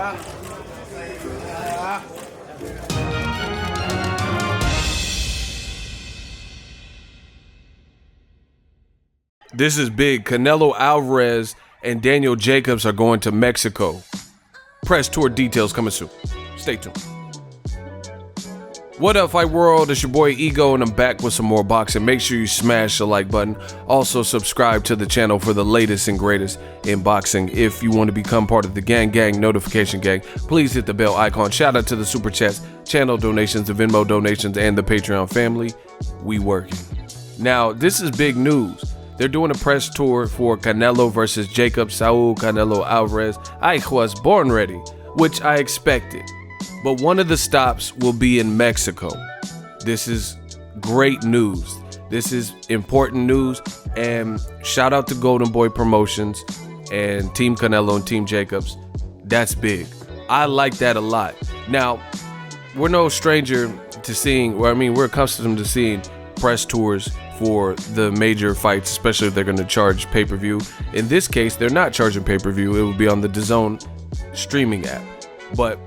This is big. Canelo Alvarez and Daniel Jacobs are going to Mexico. Press tour details coming soon. Stay tuned. What up, Fight World? It's your boy Ego, and I'm back with some more boxing. Make sure you smash the like button. Also, subscribe to the channel for the latest and greatest in boxing. If you want to become part of the gang notification gang, please hit the bell icon. Shout out to the super chats, channel donations, the Venmo donations, and the Patreon family. We working. Now, this is big news. They're doing a press tour for Canelo versus Jacobs. Saul Canelo Alvarez. I was born ready, which I expected. But one of the stops will be in Mexico. This is great news. This is important news. And shout out to Wonderboy Promotions and Team Canelo and Team Jacobs. That's big. I like that a lot. Now, we're no stranger to seeing, we're accustomed to seeing press tours for the major fights, especially if they're going to charge pay-per-view. In this case, they're not charging pay-per-view. It will be on the DAZN streaming app. But,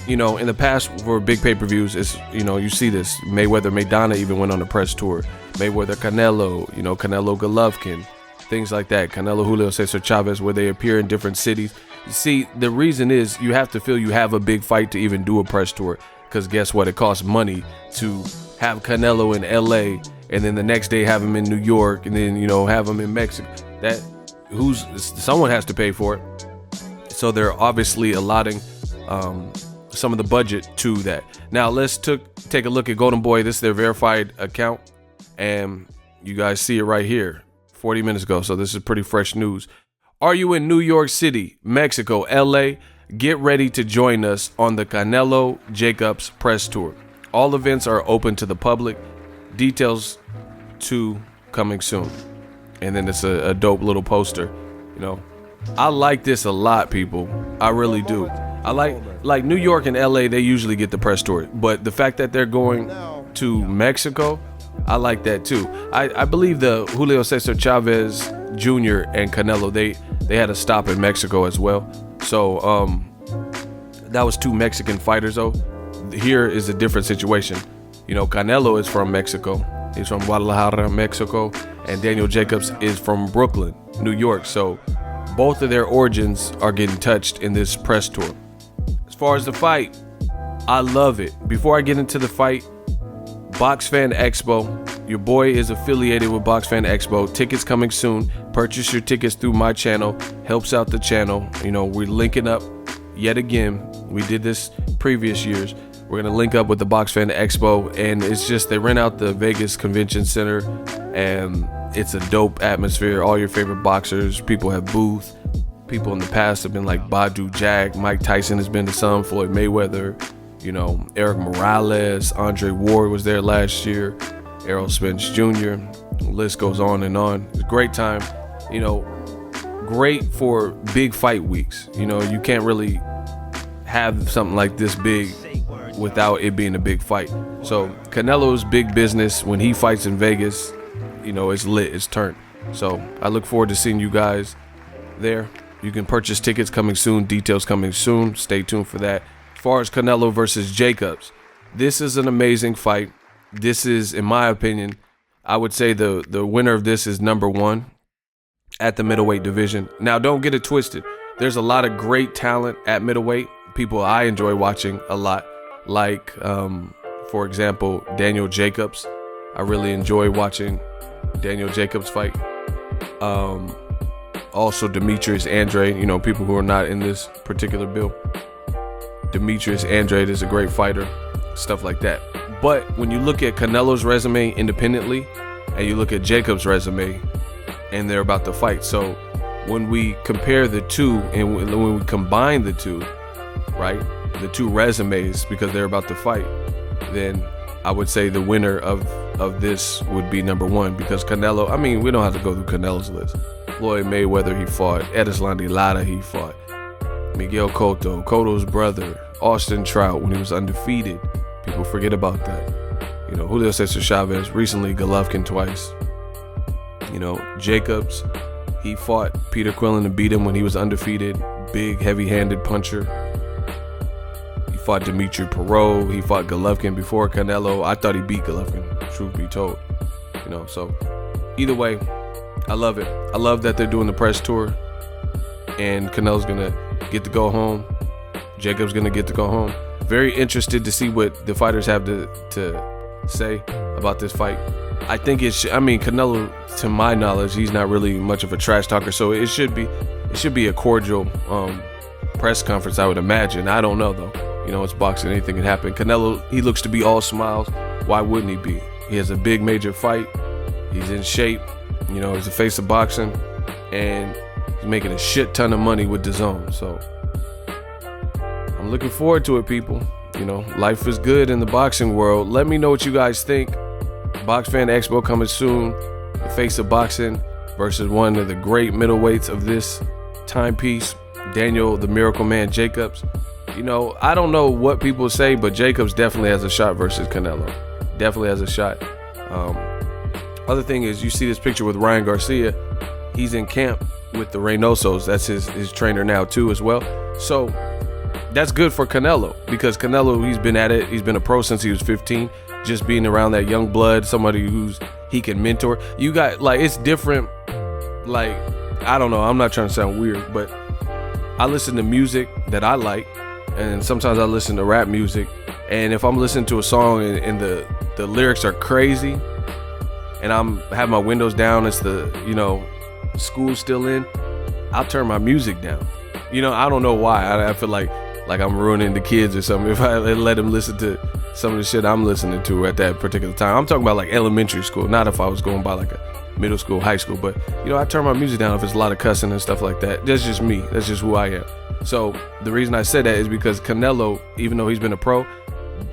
in the past for big pay-per-views, it's, you see this. Mayweather, Maidana even went on a press tour. Mayweather, Canelo, Canelo Golovkin, things like that. Canelo, Julio Cesar Chavez, where they appear in different cities. You see, the reason is you have to feel you have a big fight to even do a press tour. Because guess what? It costs money to have Canelo in LA and then the next day have him in New York and then, have him in Mexico. Someone has to pay for it. So they're obviously allotting some of the budget to that. Now let's take a look at Wonderboy. This is their verified account, and you guys see it right here 40 minutes ago. So this is pretty fresh news. Are you in New York City, Mexico, LA? Get ready to join us on the Canelo Jacobs press tour. All events are open to the public. Details to coming soon. And then it's a dope little poster. I like this a lot, people. I really do. I like New York and LA, they usually get the press tour. But the fact that they're going to Mexico, I like that too. I believe the Julio Cesar Chavez Jr. and Canelo, they had a stop in Mexico as well. So that was two Mexican fighters though. Here is a different situation. Canelo is from Mexico. He's from Guadalajara, Mexico, and Daniel Jacobs is from Brooklyn, New York. So both of their origins are getting touched in this press tour. As far as the fight, I love it. Before I get into the fight, Box Fan Expo. Your boy is affiliated with Box Fan Expo. Tickets coming soon. Purchase your tickets through my channel. Helps out the channel. We're linking up yet again. We did this previous years. We're going to link up with the Box Fan Expo, and it's just they rent out the Vegas Convention Center, and it's a dope atmosphere. All your favorite boxers, people have booths. People in the past have been like Badu Jack, Mike Tyson has been to some, Floyd Mayweather, Eric Morales, Andre Ward was there last year, Errol Spence Jr., the list goes on and on. It's a great time, great for big fight weeks. You can't really have something like this big without it being a big fight. So Canelo's big business. When he fights in Vegas, it's lit, it's turned. So I look forward to seeing you guys there. You can purchase tickets coming soon, details coming soon. Stay tuned for that. As far as Canelo versus Jacobs, this is an amazing fight. This is, in my opinion, I would say the winner of this is number one at the middleweight division. Now, don't get it twisted. There's a lot of great talent at middleweight. People I enjoy watching a lot. Like, for example, Daniel Jacobs. I really enjoy watching Daniel Jacobs fight. Also Demetrius Andrade, people who are not in this particular bill. Demetrius Andrade is a great fighter, stuff like that. But when you look at Canelo's resume independently and you look at Jacobs' resume, and they're about to fight. So when we compare the two and when we combine the two, right, the two resumes, because they're about to fight, then I would say the winner of this would be number one, because Canelo, we don't have to go through Canelo's list. Floyd Mayweather, he fought. Erislandy Lara, he fought. Miguel Cotto's brother. Austin Trout, when he was undefeated. People forget about that. Julio Cesar Chavez, recently Golovkin twice. Jacobs, he fought Peter Quillen and beat him when he was undefeated. Big, heavy-handed puncher. fought Dimitri Perot. He fought Golovkin before Canelo. I thought he beat Golovkin, truth be told. You know, so either way, I love it. I love that they're doing the press tour, and Canelo's gonna get to go home. Jacob's gonna get to go home. Very interested to see what the fighters have to say about this fight. I think Canelo, to my knowledge, he's not really much of a trash talker, so it should be a cordial press conference, I would imagine. I don't know though. You know, it's boxing, anything can happen. Canelo, he looks to be all smiles. Why wouldn't he be? He has a big major fight. He's in shape. You know, he's the face of boxing, and he's making a shit ton of money with DAZN. So I'm looking forward to it, people. You know, life is good in the boxing world. Let me know what you guys think. Box Fan Expo coming soon. The face of boxing versus one of the great middleweights of this timepiece, Daniel the Miracle Man Jacobs. You know, I don't know what people say, but Jacobs definitely has a shot versus Canelo. Definitely has a shot. Other thing is, you see this picture with Ryan Garcia. He's in camp with the Reynosos. That's his trainer now too as well. So that's good for Canelo, because Canelo, he's been at it. He's been a pro since he was 15. Just being around that young blood, somebody he can mentor. You got, like, it's different. Like, I don't know. I'm not trying to sound weird, but I listen to music that I like, and sometimes I listen to rap music. And if I'm listening to a song and the lyrics are crazy, and I'm have my windows down, it's school's still in, I'll turn my music down. You know, I don't know why. I feel like I'm ruining the kids or something if I let them listen to some of the shit I'm listening to at that particular time. I'm talking about like elementary school, not if I was going by like a middle school, high school. But, you know, I turn my music down if it's a lot of cussing and stuff like that. That's just me. That's just who I am. So the reason I said that is because Canelo, even though he's been a pro,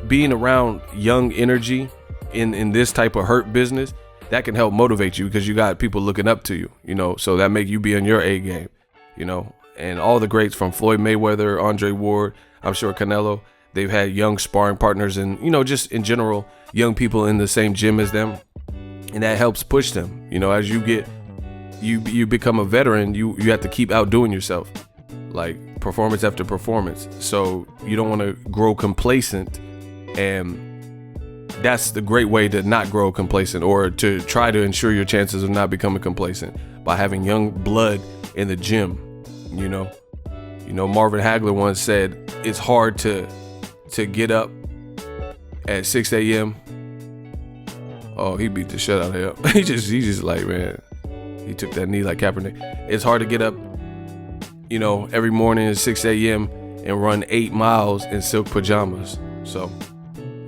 being around young energy in this type of hurt business, that can help motivate you, because you got people looking up to you, you know, so that make you be on your A game, you know. And all the greats from Floyd Mayweather, Andre Ward, I'm sure Canelo, they've had young sparring partners and, you know, just in general, young people in the same gym as them. And that helps push them. You know, as you become a veteran, you have to keep outdoing yourself, like performance after performance. So you don't want to grow complacent, and that's the great way to not grow complacent, or to try to ensure your chances of not becoming complacent, by having young blood in the gym. You know, Marvin Hagler once said it's hard to get up at 6 a.m. Oh, he beat the shit out of him. he just like, man, he took that knee like Kaepernick. It's hard to get up, you know, every morning at 6 a.m. and run 8 miles in silk pajamas. So,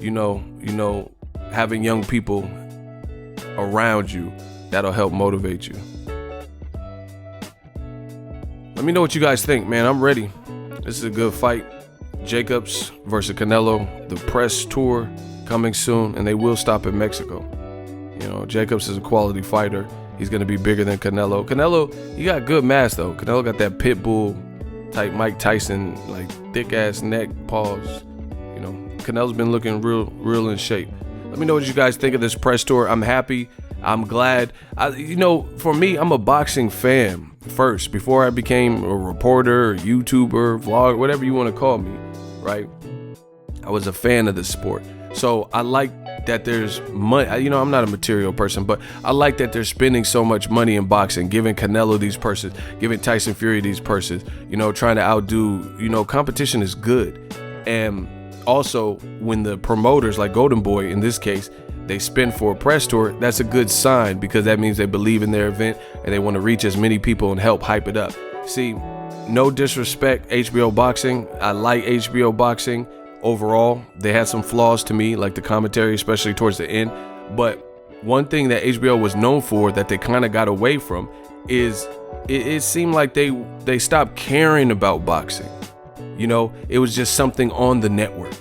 you know, having young people around you, that'll help motivate you. Let me know what you guys think, man. I'm ready. This is a good fight. Jacobs versus Canelo. The press tour coming soon, and they will stop in Mexico. You know, Jacobs is a quality fighter. He's going to be bigger than Canelo. Canelo, he got good mass, though. Canelo got that pit bull type Mike Tyson, like thick-ass neck, paws. You know, Canelo's been looking real in shape. Let me know what you guys think of this press tour. I'm happy. I'm glad. For me, I'm a boxing fan first, before I became a reporter, or YouTuber, vlog, whatever you want to call me, right? I was a fan of the sport. So I like that there's money. You know, I'm not a material person, but I like that they're spending so much money in boxing, giving Canelo these purses, giving Tyson Fury these purses, you know, trying to outdo, you know, competition is good. And also, when the promoters, like Wonderboy in this case, they spend for a press tour, that's a good sign, because that means they believe in their event and they want to reach as many people and help hype it up. See, no disrespect, HBO Boxing. I like HBO Boxing overall. They had some flaws to me, like the commentary, especially towards the end. But one thing that HBO was known for that they kind of got away from is it seemed like they stopped caring about boxing. You know, it was just something on the network.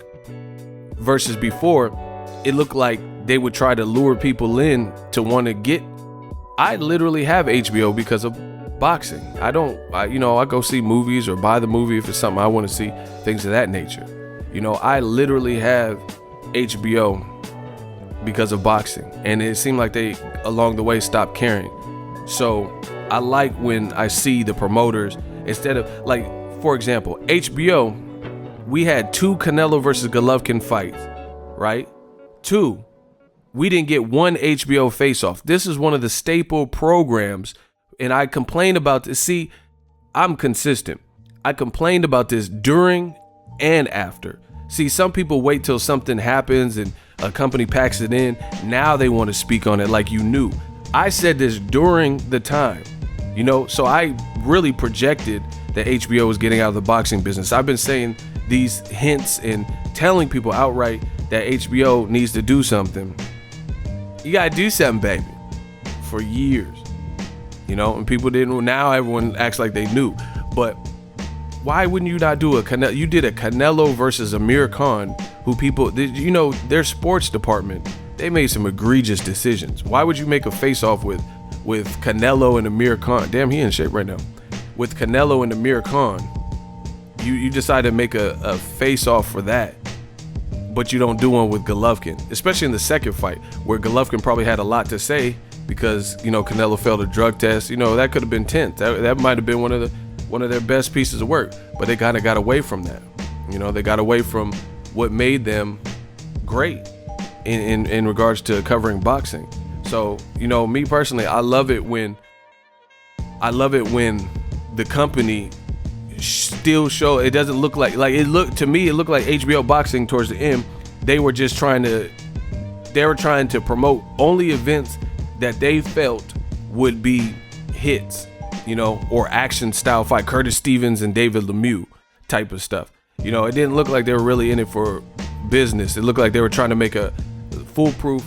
Versus before, it looked like they would try to lure people in to want to get. I literally have HBO because of boxing. I go see movies or buy the movie if it's something I want to see, things of that nature. You know, I literally have HBO because of boxing, and it seemed like they along the way stopped caring. So I like when I see the promoters, instead of, like, for example, HBO, We had 2 Canelo versus Golovkin fights, right? 2. We didn't get 1 HBO face-off. This is one of the staple programs, and I complained about this. See, I'm consistent. I complained about this during and after. See, some people wait till something happens and a company packs it in. Now they want to speak on it like you knew. I said this during the time, you know, so I really projected that HBO was getting out of the boxing business. I've been saying these hints and telling people outright that HBO needs to do something. You gotta do something, baby, for years, you know, and people didn't. Now everyone acts like they knew, but why wouldn't you not do a Canelo? You did a Canelo versus Amir Khan, who people, you know, their sports department, they made some egregious decisions. Why would you make a face-off with Canelo and Amir Khan? Damn, he in shape right now. With Canelo and Amir Khan, you decided to make a face-off for that, but you don't do one with Golovkin, especially in the second fight, where Golovkin probably had a lot to say because, you know, Canelo failed a drug test. You know, that could have been tense. That might have been one of their best pieces of work, but they kind of got away from that. You know, they got away from what made them great in regards to covering boxing. So, you know, me personally, I love it when the company still show, it doesn't look like it looked to me, it looked like HBO boxing towards the end. They were trying to promote only events that they felt would be hits, you know, or action style fight, Curtis Stevens and David Lemieux type of stuff. You know, it didn't look like they were really in it for business. It looked like they were trying to make a foolproof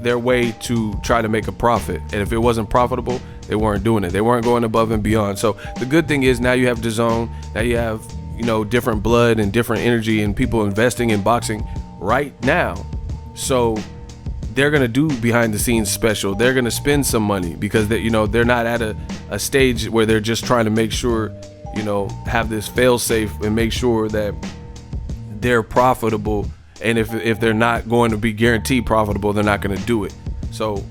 their way to try to make a profit. And if it wasn't profitable, they weren't doing it. They weren't going above and beyond. So the good thing is now you have DAZN, now you have, you know, different blood and different energy and people investing in boxing right now. So they're going to do behind the scenes special. They're going to spend some money because they, you know, they're not at a stage where they're just trying to make sure, you know, have this fail safe and make sure that they're profitable. And if they're not going to be guaranteed profitable, they're not going to do it. So,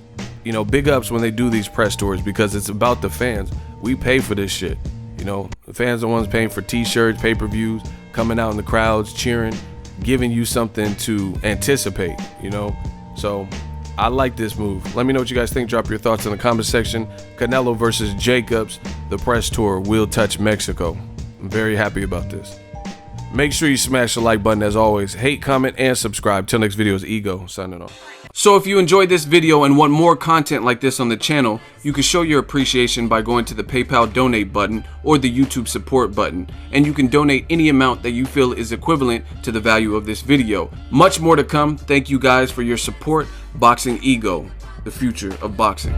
you know, big ups when they do these press tours because it's about the fans. We pay for this shit. You know, the fans are the ones paying for t-shirts, pay-per-views, coming out in the crowds, cheering, giving you something to anticipate, you know. So I like this move. Let me know what you guys think. Drop your thoughts in the comment section. Canelo versus Jacobs, the press tour will touch Mexico. I'm very happy about this. Make sure you smash the like button as always. Hate, comment, and subscribe. Till next video is Ego signing off. So if you enjoyed this video and want more content like this on the channel, you can show your appreciation by going to the PayPal donate button or the YouTube support button, and you can donate any amount that you feel is equivalent to the value of this video. Much more to come. Thank you guys for your support. Boxingego, the future of boxing.